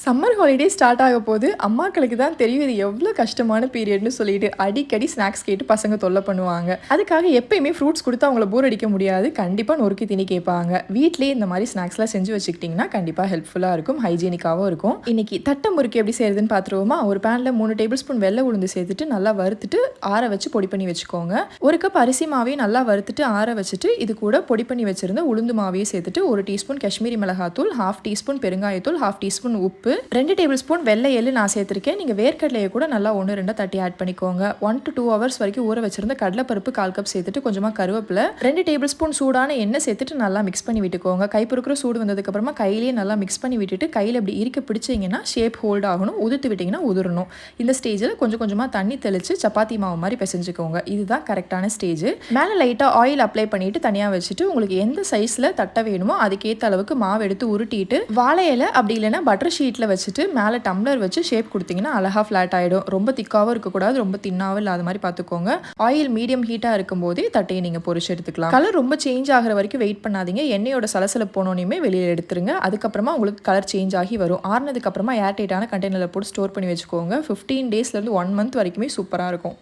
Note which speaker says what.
Speaker 1: Summer holiday start ஆக போது அம்மாக்களுக்கு தான் தெரியும் இது எவ்வளோ கஷ்டமான பீரியட்னு சொல்லிட்டு அடிக்கடி ஸ்நாக்ஸ் கேட்டு பசங்க தொல்லை பண்ணுவாங்க. அதுக்காக எப்பயுமே ஃப்ரூட்ஸ் கொடுத்து அவங்கள போர் அடிக்க முடியாது. கண்டிப்பாக நொறுக்கி திணி கேட்பாங்க. வீட்லேயே இந்த மாதிரி ஸ்நாக்ஸ்லாம் செஞ்சு வச்சுக்கிட்டிங்கன்னா கண்டிப்பாக ஹெல்ப்ஃபுல்லாக இருக்கும், ஹைஜீனிக்காகவும் இருக்கும். இன்னைக்கு தட்டை முறுக்கு எப்படி செய்யறதுன்னு பார்த்துருவோமா? ஒரு பேனில் 3 டேபிள் ஸ்பூன் வெள்ளை உளுந்து சேர்த்துட்டு நல்லா வறுத்துட்டு ஆற வச்சு பொடி பண்ணி வச்சுக்கோங்க. ஒரு கப் அரிசி மாவையும் நல்லா வறுத்துட்டு ஆற வச்சுட்டு இது கூட பொடி பண்ணி வச்சிருந்த உளுந்து மாவையும் சேர்த்துட்டு 1 டீஸ்பூன் காஷ்மீரி மிளகாத்தூள், 1/2 டீஸ்பூன் பெருங்காயத்தூள், 1/2 டீஸ்பூன் உப்பு, 2 டேபிள் ஸ்பூன் வெள்ளை எள்ளு நான் சேர்த்துருக்கேன். நீங்கள் வேர்க்கடலையை கூட நல்லா 1-2 தட்டி ஆட் பண்ணிக்கோங்க. 1 to 2 ஹவர்ஸ் வரைக்கும் ஊற வச்சிருந்த கடலைப்பருப்பு 1/4 கப் சேர்த்துட்டு கொஞ்சமாக கருவேப்பிலை, 2 டேபிள் ஸ்பூன் சூடான எண்ணெய் சேர்த்துட்டு நல்லா மிக்ஸ் பண்ணி விட்டுக்கோங்க. கை பொறுக்கிற சூடு வந்ததுக்கப்புறமா கையிலேயே நல்லா மிக்ஸ் பண்ணி விட்டுட்டு கையில் இப்படி இருக்க பிடிச்சிங்கன்னா ஷேப் ஹோல்ட் ஆகணும். உதுத்து விட்டிங்கன்னா உதிரணும். இந்த ஸ்டேஜில் கொஞ்சம் கொஞ்சமாக தண்ணி தெளித்து சப்பாத்தி மாவு மாதிரி பிசைஞ்சுக்கோங்க. இதுதான் கரெக்டான ஸ்டேஜ். மேலே லைட்டாக ஆயில் அப்ளை பண்ணிவிட்டு தனியாக வச்சுட்டு உங்களுக்கு எந்த சைஸில் தட்டை வேணுமோ அதுக்கேற்ற அளவுக்கு மாவு எடுத்து உருட்டிட்டு வாழை இலை அப்படி இல்லைன்னா பட்டர் ஷீட்டில் வச்சுட்டு மேலே டம்ளர் வச்சு ஷேப் கொடுத்தீங்கன்னா அழகாக ஃப்ளாட் ஆகிடும். ரொம்ப திக்காகவும் இருக்கக்கூடாது, ரொம்ப தின்னாகவும் இல்லாத மாதிரி பார்த்துக்கோங்க. ஆயில் மீடியம் ஹீட்டாக இருக்கும் போதே தட்டையை நீங்கள் பொரிச்சு எடுத்துக்கலாம். கலர் ரொம்ப சேஞ்ச் ஆகிற வரைக்கும் வெயிட் பண்ணாதீங்க. எண்ணெயோட சலசலப்பு போனோனையுமே வெளியில் எடுத்துருங்க. அதுக்கப்புறமா உங்களுக்கு கலர் சேஞ்ச் ஆகி வரும். ஆறுனதுக்கப்புறமா ஏர் டைட்டான கண்டெய்னரில் போட்டு ஸ்டோர் பண்ணி வச்சுக்கோங்க. 15 டேஸ்லேருந்து 1 மந்த் வரைக்குமே சூப்பராக இருக்கும்.